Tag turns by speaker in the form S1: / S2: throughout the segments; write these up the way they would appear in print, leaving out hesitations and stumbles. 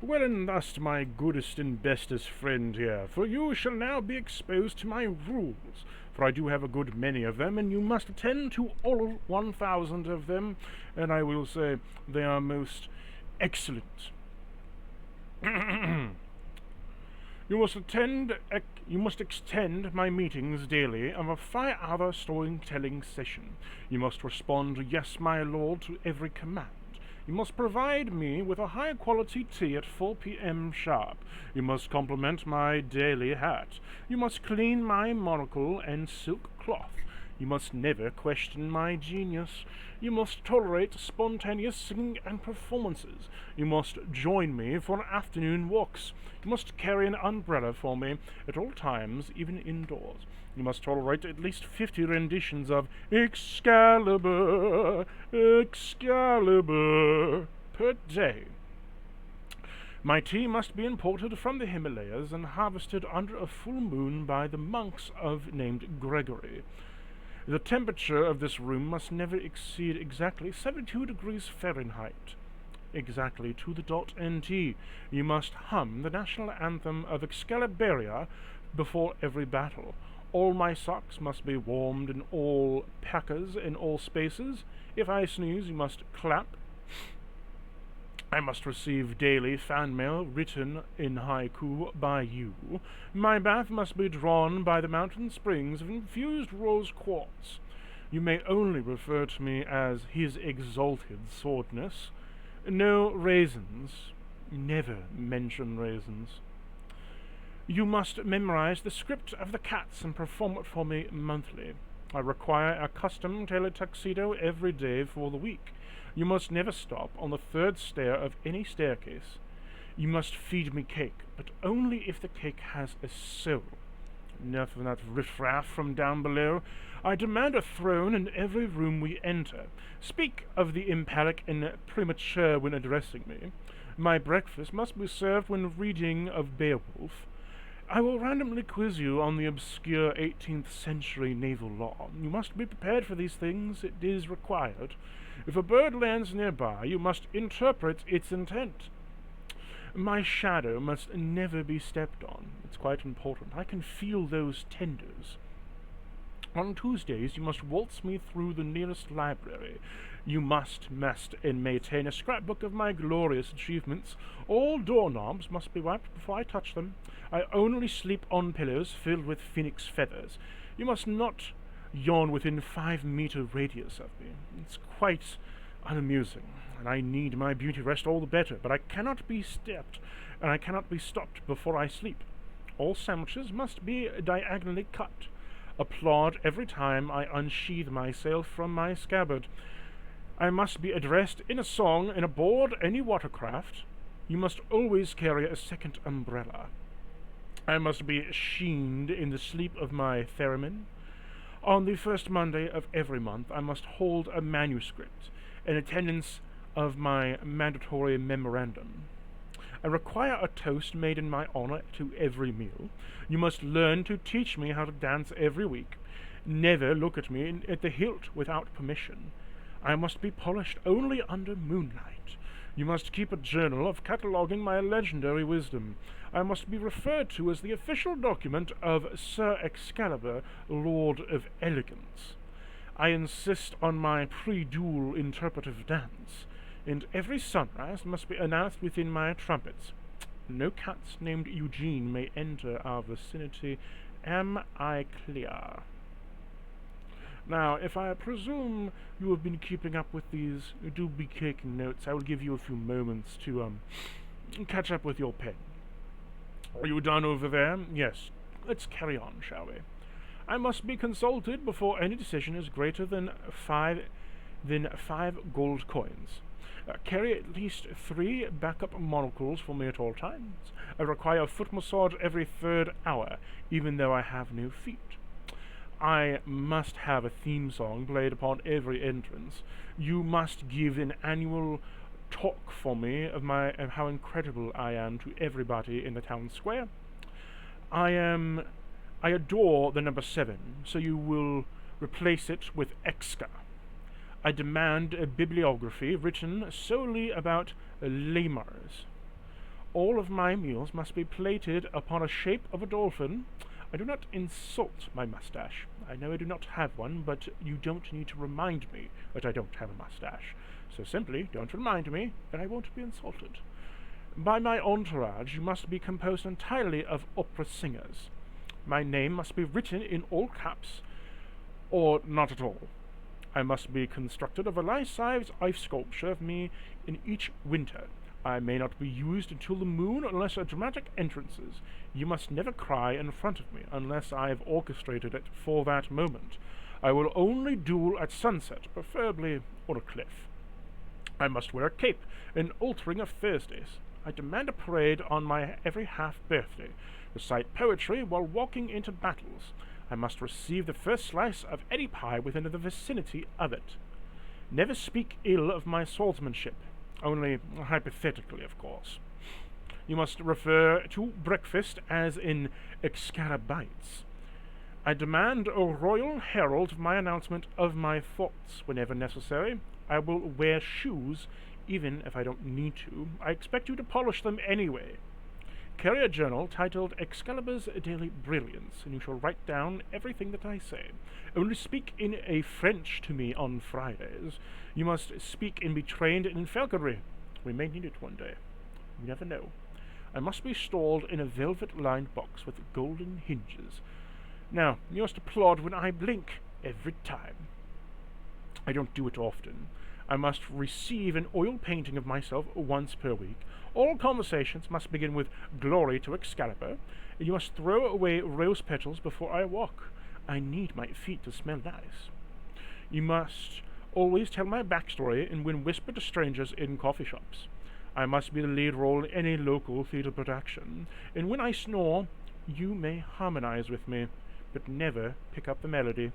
S1: Well, and thus, my goodest and bestest friend here, for you shall now be exposed to my rules, for I do have a good many of them, and you must attend to all 1,000 of them, and I will say they are most excellent. You must extend my meetings daily of a 5-hour storytelling session. You must respond, "Yes, my lord," to every command. You must provide me with a high-quality tea at 4 p.m. sharp. You must compliment my daily hat. You must clean my monocle and silk cloth. You must never question my genius. You must tolerate spontaneous singing and performances. You must join me for afternoon walks. You must carry an umbrella for me at all times, even indoors. You must tolerate at least 50 renditions of Excalibur, Excalibur per day. My tea must be imported from the Himalayas and harvested under a full moon by the monks named Gregory. The temperature of this room must never exceed exactly 72 degrees Fahrenheit. Exactly to the dot NT. You must hum the national anthem of Excalabolder before every battle. All my socks must be warmed in all packers in all spaces. If I sneeze, you must clap. I must receive daily fan mail written in haiku by you. My bath must be drawn by the mountain springs of infused rose quartz. You may only refer to me as His Exalted Swordness. No raisins. Never mention raisins. You must memorize the script of the cats and perform it for me monthly. I require a custom-tailored tuxedo every day for the week. You must never stop on the third stair of any staircase. You must feed me cake, but only if the cake has a soul. Enough of that riffraff from down below. I demand a throne in every room we enter. Speak of the emphatic and premature when addressing me. My breakfast must be served when reading of Beowulf. I will randomly quiz you on the obscure 18th century naval law. You must be prepared for these things. It is required. If a bird lands nearby, you must interpret its intent. My shadow must never be stepped on. It's quite important. I can feel those tenders. On Tuesdays, you must waltz me through the nearest library. You must and maintain a scrapbook of my glorious achievements. All doorknobs must be wiped before I touch them. I only sleep on pillows filled with phoenix feathers. You must not yawn within 5-meter radius of me. It's quite unamusing, and I need my beauty rest all the better, but I cannot be stepped, and I cannot be stopped before I sleep. All sandwiches must be diagonally cut. Applaud every time I unsheathe myself from my scabbard. I must be addressed in a song, in a board, any watercraft. You must always carry a second umbrella. I must be sheened in the sleep of my theremin. On the first Monday of every month, I must hold a manuscript in attendance of my mandatory memorandum. I require a toast made in my honor to every meal. You must learn to teach me how to dance every week. Never look at me at the hilt without permission. I must be polished only under moonlight. You must keep a journal of cataloguing my legendary wisdom. I must be referred to as the official document of Sir Excalibur, Lord of Elegance. I insist on my pre-duel interpretive dance, and every sunrise must be announced within my trumpets. No cats named Eugene may enter our vicinity. Am I clear? Now, if I presume you have been keeping up with these, do be taking notes. I will give you a few moments to catch up with your pen. Are you done over there? Yes. Let's carry on, shall we? I must be consulted before any decision is greater than five gold coins. Carry at least 3 backup monocles for me at all times. I require a foot massage every 3rd hour, even though I have no feet. I must have a theme song played upon every entrance. You must give an annual talk for me of how incredible I am to everybody in the town square. I adore the number 7, so you will replace it with Exca. I demand a bibliography written solely about lemurs. All of my meals must be plated upon a shape of a dolphin. I do not insult my mustache. I know I do not have one, but you don't need to remind me that I don't have a mustache. So simply don't remind me, and I won't be insulted. By my entourage, you must be composed entirely of opera singers. My name must be written in all caps, or not at all. I must be constructed of a life-size ice sculpture of me in each winter. I may not be used until the moon unless a dramatic entrances. You must never cry in front of me unless I have orchestrated it for that moment. I will only duel at sunset, preferably on a cliff. I must wear a cape and altering of Thursdays. I demand a parade on my every half-birthday, recite poetry while walking into battles. I must receive the first slice of any pie within the vicinity of it. Never speak ill of my swordsmanship, only hypothetically, of course. You must refer to breakfast as in Excalabites. I demand a royal herald of my announcement of my thoughts whenever necessary. I will wear shoes even if I don't need to. I expect you to polish them anyway. Carry a journal titled Excalibur's Daily Brilliance, and you shall write down everything that I say. Only speak in a French to me on Fridays. You must speak and be trained in falconry. We may need it one day. You never know. I must be stalled in a velvet-lined box with golden hinges. Now, you must applaud when I blink every time. I don't do it often. I must receive an oil painting of myself once per week. All conversations must begin with "Glory to Excalibur," and you must throw away rose petals before I walk. I need my feet to smell nice. You must always tell my backstory and when whispered to strangers in coffee shops. I must be the lead role in any local theatre production, and when I snore, you may harmonize with me, but never pick up the melody.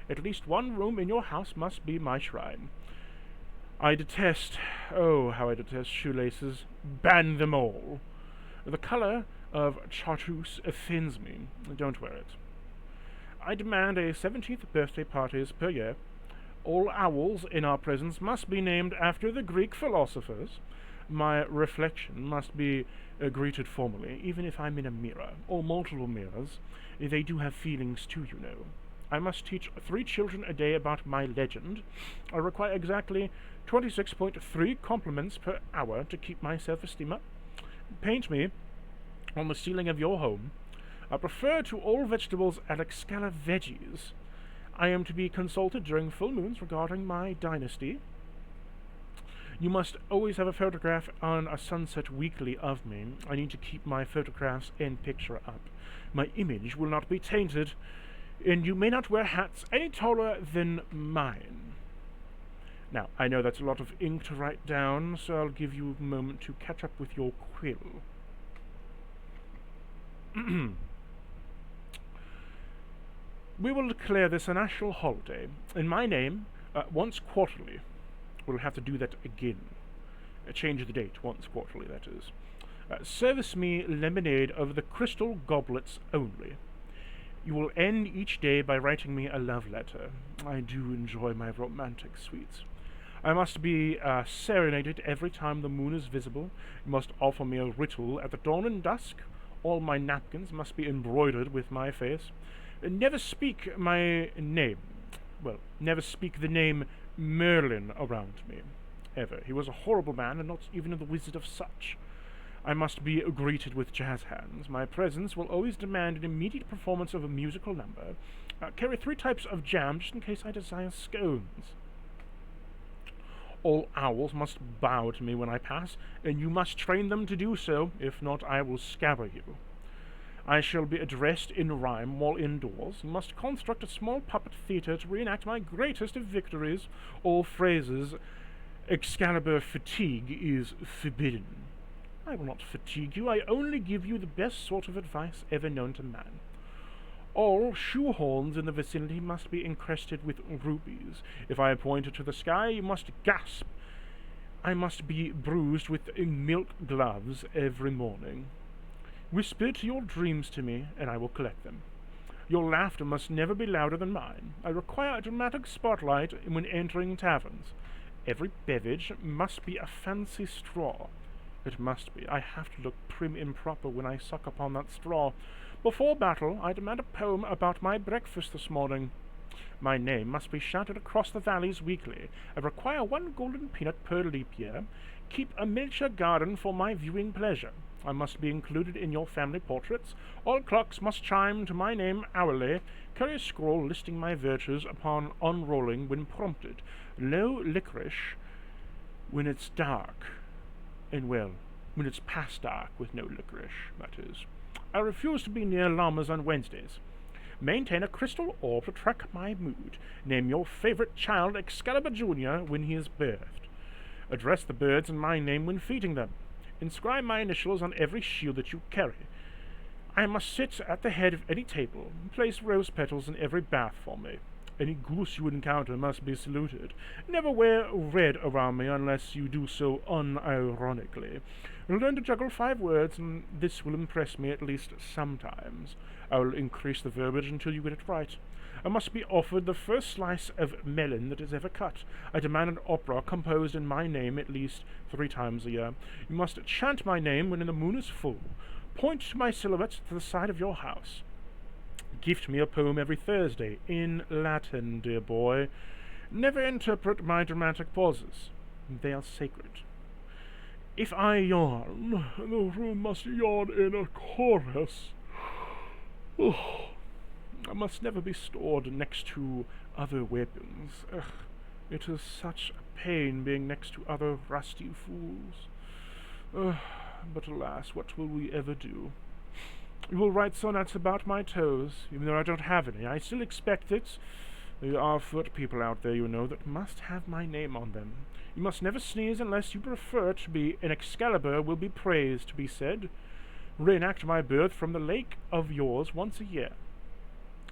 S1: At least one room in your house must be my shrine. I detest, oh, how I detest shoelaces. Ban them all. The color of chartreuse offends me. Don't wear it. I demand 17th birthday parties per year. All owls in our presence must be named after the Greek philosophers. My reflection must be greeted formally, even if I'm in a mirror, or multiple mirrors. They do have feelings too, you know. I must teach 3 children a day about my legend. I require exactly 26.3 compliments per hour to keep my self-esteem up. Paint me on the ceiling of your home. I prefer to all vegetables at Excala veggies. I am to be consulted during full moons regarding my dynasty. You must always have a photograph on a Sunset Weekly of me. I need to keep my photographs and picture up. My image will not be tainted, and you may not wear hats any taller than mine. Now, I know that's a lot of ink to write down, so I'll give you a moment to catch up with your quill. We will declare this a national holiday. In my name, once quarterly. We'll have to do that again. Change the date, once quarterly, that is. Service me lemonade of the crystal goblets only. You will end each day by writing me a love letter. I do enjoy my romantic sweets. I must be serenaded every time the moon is visible. You must offer me a ritual at the dawn and dusk. All my napkins must be embroidered with my face. Never speak my name. Well, never speak the name Merlin around me. Ever. He was a horrible man, and not even the wizard of such. I must be greeted with jazz hands. My presence will always demand an immediate performance of a musical number. Carry 3 types of jam, just in case I desire scones. All owls must bow to me when I pass, and you must train them to do so. If not, I will scatter you. I shall be addressed in rhyme while indoors. You must construct a small puppet theatre to reenact my greatest of victories. All phrases, Excalibur fatigue is forbidden. I will not fatigue you. I only give you the best sort of advice ever known to man. All shoehorns in the vicinity must be encrusted with rubies. If I point it to the sky, you must gasp. I must be bruised with milk gloves every morning. Whisper to your dreams to me, and I will collect them. Your laughter must never be louder than mine. I require a dramatic spotlight when entering taverns. Every beverage must be a fancy straw. It must be. I have to look prim and proper when I suck upon that straw. Before battle, I demand a poem about my breakfast this morning. My name must be shouted across the valleys weekly. I require 1 golden peanut per leap year. Keep a miniature garden for my viewing pleasure. I must be included in your family portraits. All clocks must chime to my name hourly. Carry a scroll listing my virtues upon unrolling when prompted. No licorice when it's dark. And well, when it's past dark with no licorice, that is. I refuse to be near llamas on Wednesdays. Maintain a crystal orb to track my mood. Name your favorite child Excalibur Jr. when he is birthed. Address the birds in my name when feeding them. Inscribe my initials on every shield that you carry. I must sit at the head of any table. Place rose petals in every bath for me. Any goose you encounter must be saluted. Never wear red around me unless you do so unironically. Learn to juggle 5 words, and this will impress me at least sometimes. I will increase the verbiage until you get it right. I must be offered the first slice of melon that is ever cut. I demand an opera composed in my name at least 3 times a year. You must chant my name when the moon is full. Point to my silhouette to the side of your house. Gift me a poem every Thursday, in Latin, dear boy. Never interpret my dramatic pauses. They are sacred. If I yawn, the room must yawn in a chorus. I must never be stored next to other weapons. It is such a pain being next to other rusty fools. But alas, what will we ever do? You will write sonnets about my toes, even though I don't have any. I still expect it. There are foot people out there, you know, that must have my name on them. You must never sneeze unless you prefer to be an Excalibur will be praised, to be said. Reenact my birth from the lake of yours once a year.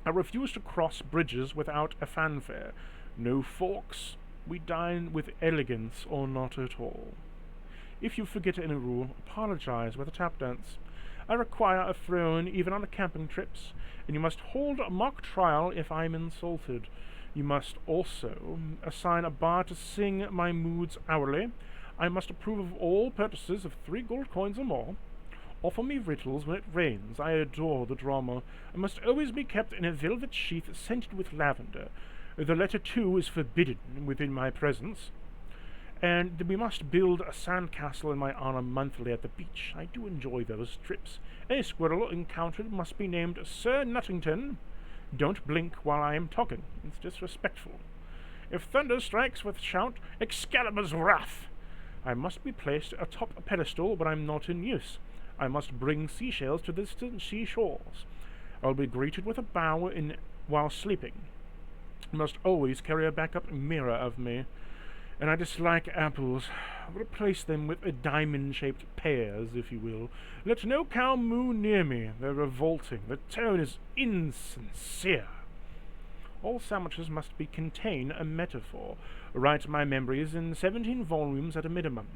S1: I refuse to cross bridges without a fanfare. No forks. We dine with elegance or not at all. If you forget any rule, apologize with a tap dance. I require a throne even on camping trips, and you must hold a mock trial if I'm insulted. You must also assign a bar to sing my moods hourly. I must approve of all purchases of 3 gold coins or more. Offer me riddles when it rains. I adore the drama. I must always be kept in a velvet sheath scented with lavender. The letter 2 is forbidden within my presence. And we must build a sandcastle in my honor monthly at the beach. I do enjoy those trips. Any squirrel encountered must be named Sir Nuttington. Don't blink while I am talking. It's disrespectful. If thunder strikes with shout, Excalibur's wrath! I must be placed atop a pedestal when I'm not in use. I must bring seashells to distant seashores. I'll be greeted with a bow while sleeping. I must always carry a backup mirror of me. And I dislike apples. Replace them with diamond-shaped pears, if you will. Let no cow moo near me. They're revolting. The tone is insincere. All sandwiches must contain a metaphor. Write my memories in 17 volumes at a minimum.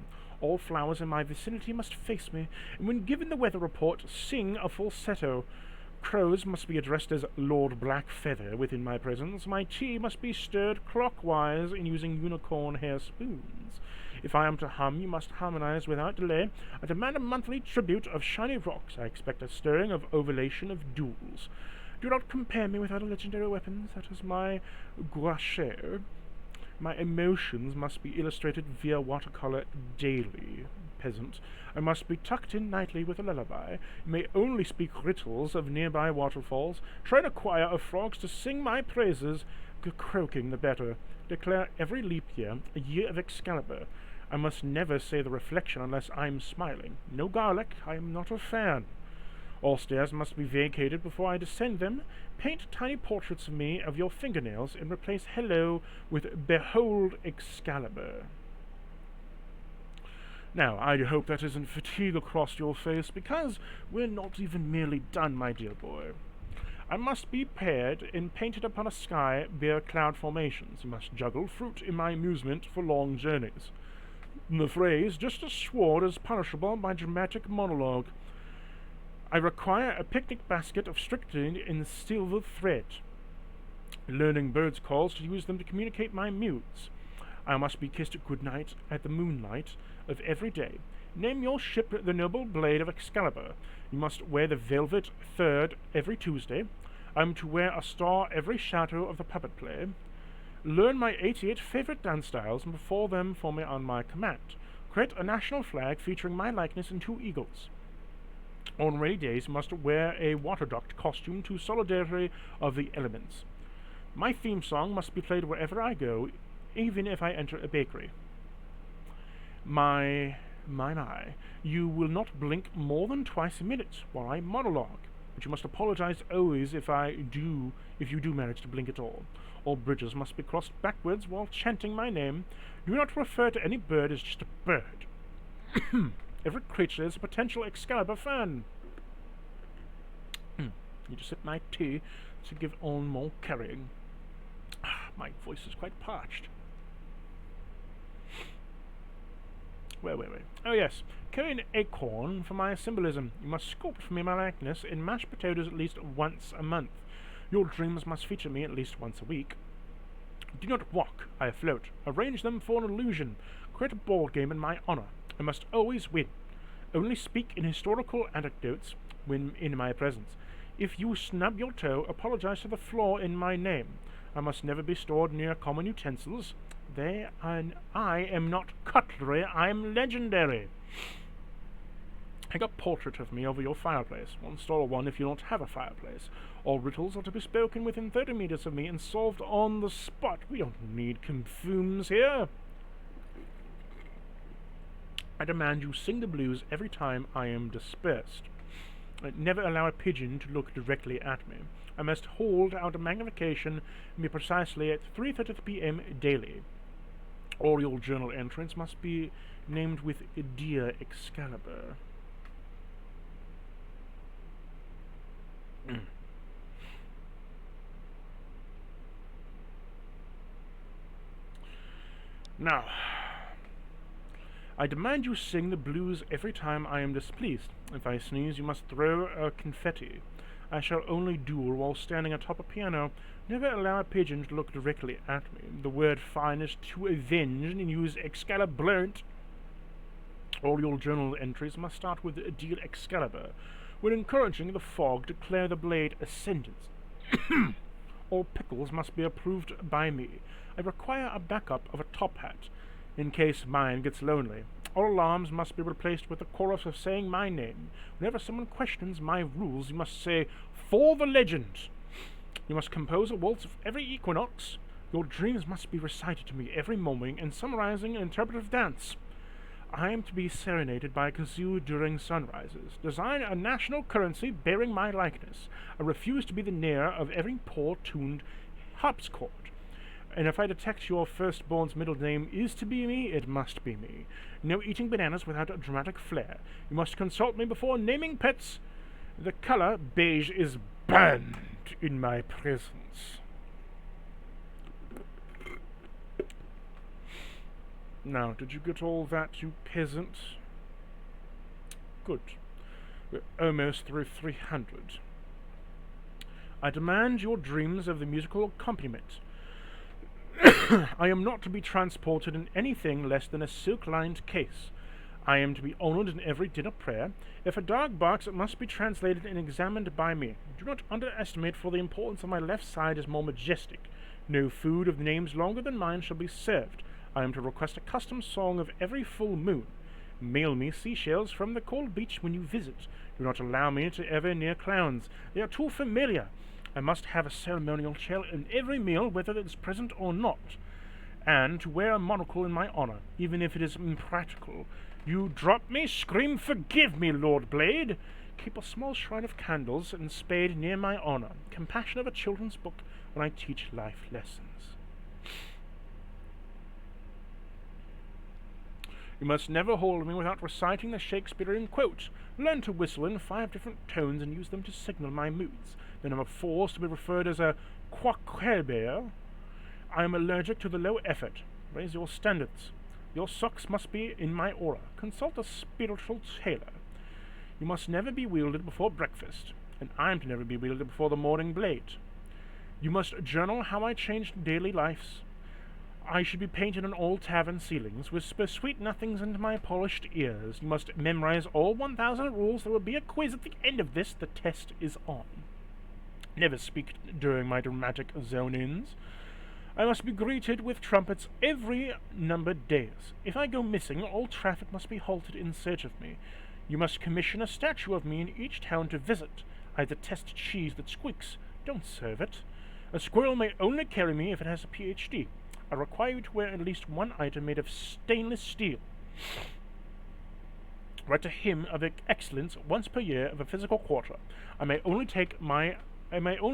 S1: All flowers in my vicinity must face me, and when given the weather report, sing a falsetto. Crows must be addressed as Lord Blackfeather within my presence. My tea must be stirred clockwise in using unicorn hair spoons. If I am to hum, you must harmonize without delay. I demand a monthly tribute of shiny rocks. I expect a stirring of ovulation of duels. Do not compare me with other legendary weapons. That is my gouache. My emotions must be illustrated via watercolor daily, peasant. I must be tucked in nightly with a lullaby. You may only speak riddles of nearby waterfalls. Train a choir of frogs to sing my praises, croaking the better. Declare every leap year a year of Excalibur. I must never say the reflection unless I'm smiling. No garlic, I am not a fan. All stairs must be vacated before I descend them. Paint tiny portraits of me of your fingernails and replace hello with behold Excalibur. Now, I hope that isn't fatigue across your face, because we're not even nearly done, my dear boy. I must be paired and painted upon a sky bear cloud formations. You must juggle fruit in my amusement for long journeys. The phrase, just as sword, is punishable by dramatic monologue. I require a picnic basket of strychnine in silver thread. Learning birds' calls to use them to communicate my moods. I must be kissed good night at the moonlight of every day. Name your ship the Noble Blade of Excalibur. You must wear the velvet third every Tuesday. I am to wear a star every shadow of the puppet play. Learn my 88 favorite dance styles and perform them for me on my command. Create a national flag featuring my likeness and 2 eagles. On rainy days, you must wear a water duct costume to solidarity of the elements. My theme song must be played wherever I go, even if I enter a bakery. My, you will not blink more than twice a minute while I monologue, but you must apologize always if you do manage to blink at all. All bridges must be crossed backwards while chanting my name. Do not refer to any bird as just a bird. Every creature is a potential Excalibur fan. Need to sip my tea to give on more carrying. My voice is quite parched. Wait. Oh yes, carry an acorn for my symbolism. You must sculpt for me my likeness in mashed potatoes at least once a month. Your dreams must feature me at least once a week. Do not walk, I float. Arrange them for an illusion. Create a board game in my honor. I must always win. Only speak in historical anecdotes when in my presence. If you snub your toe, apologize to the flaw in my name. I must never be stored near common utensils. I am not cutlery, I am legendary. Hang a portrait of me over your fireplace. Or install one if you don't have a fireplace. All riddles are to be spoken within 30 meters of me and solved on the spot. We don't need confooms here. I demand you sing the blues every time I am dispersed. Never allow a pigeon to look directly at me. I must hold out a magnification and be precisely at 3:30 p.m. daily. All your journal entries must be named with Dear Excalibur. Now, I demand you sing the blues every time I am displeased. If I sneeze, you must throw a confetti. I shall only duel while standing atop a piano. Never allow a pigeon to look directly at me. The word fine is to avenge and use Excalabolder. All your journal entries must start with Dear Excalibur. When encouraging the fog, declare the blade ascendant. All pickles must be approved by me. I require a backup of a top hat, in case mine gets lonely. All alarms must be replaced with a chorus of saying my name. Whenever someone questions my rules, you must say, "For the legend!" You must compose a waltz of every equinox. Your dreams must be recited to me every morning in summarizing an interpretive dance. I am to be serenaded by a kazoo during sunrises. Design a national currency bearing my likeness. I refuse to be the near of every poor-tuned harpsichord. And if I detect your firstborn's middle name is to be me, it must be me. No eating bananas without a dramatic flair. You must consult me before naming pets. The color beige is banned in my presence. Now, did you get all that, you peasant? Good. We're almost through 300. I demand your dreams of the musical accompaniment. I am not to be transported in anything less than a silk-lined case. I am to be honored in every dinner prayer. If a dog barks, it must be translated and examined by me. Do not underestimate, for the importance of my left side is more majestic. No food of names longer than mine shall be served. I am to request a custom song of every full moon. Mail me seashells from the cold beach when you visit. Do not allow me to ever near clowns. They are too familiar. I must have a ceremonial shell in every meal, whether it is present or not, and to wear a monocle in my honor, even if it is impractical. You drop me, scream, "Forgive me, Lord Blade!" Keep a small shrine of candles and spade near my honor. Compassion of a children's book when I teach life lessons. You must never hold me without reciting the Shakespearean quote. Learn to whistle in 5 different tones and use them to signal my moods. The number 4 is to be referred as a quacquebear. I am allergic to the low effort. Raise your standards. Your socks must be in my aura. Consult a spiritual tailor. You must never be wielded before breakfast, and I am to never be wielded before the morning blade. You must journal how I changed daily lives. I should be painted on all tavern ceilings, whisper sweet nothings into my polished ears. You must memorize all 1,000 rules. There will be a quiz at the end of this. The test is on. Never speak during my dramatic zone-ins. I must be greeted with trumpets every numbered days. If I go missing, all traffic must be halted in search of me. You must commission a statue of me in each town to visit. I detest cheese that squeaks. Don't serve it. A squirrel may only carry me if it has a PhD. I require you to wear at least one item made of stainless steel. Write a hymn of excellence once per year of a physical quarter. I may only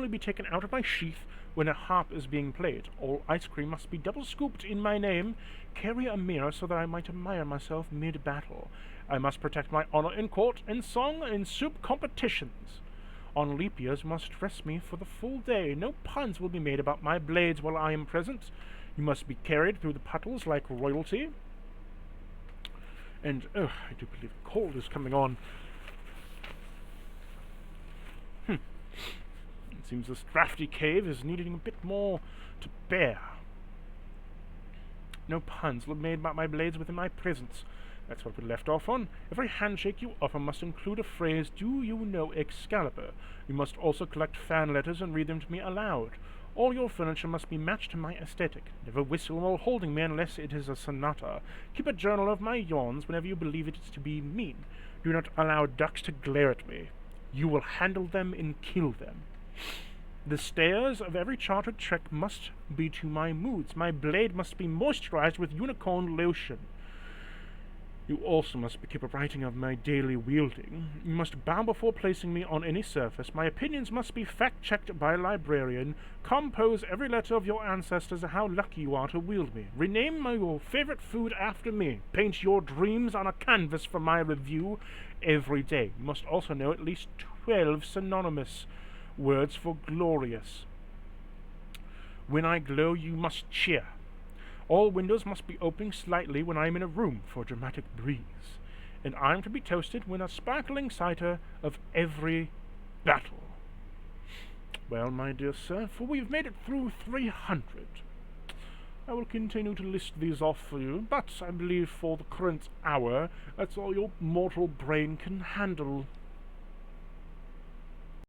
S1: be taken out of my sheath when a harp is being played. All ice cream must be double scooped in my name. Carry a mirror so that I might admire myself mid-battle. I must protect my honor in court, in song, and in soup competitions. On leap years, you must dress me for the full day. No puns will be made about my blades while I am present. You must be carried through the puddles like royalty. And, I do believe cold is coming on. It seems this drafty cave is needing a bit more to bear. No puns will be made about my blades within my presence. That's what we left off on. Every handshake you offer must include a phrase, "Do you know Excalibur?" You must also collect fan letters and read them to me aloud. All your furniture must be matched to my aesthetic. Never whistle while holding me unless it is a sonata. Keep a journal of my yawns whenever you believe it to be mean. Do not allow ducks to glare at me. You will handle them and kill them. The stairs of every chartered trek must be to my moods. My blade must be moisturized with unicorn lotion. You also must keep a writing of my daily wielding. You must bow before placing me on any surface. My opinions must be fact-checked by a librarian. Compose every letter of your ancestors and how lucky you are to wield me. Rename your favorite food after me. Paint your dreams on a canvas for my review every day. You must also know at least 12 synonymous words for glorious. When I glow, you must cheer. All windows must be opening slightly when I am in a room for a dramatic breeze, and I am to be toasted when a sparkling cider of every battle. Well, my dear sir, for we've made it through 300. I will continue to list these off for you, but I believe for the current hour, that's all your mortal brain can handle.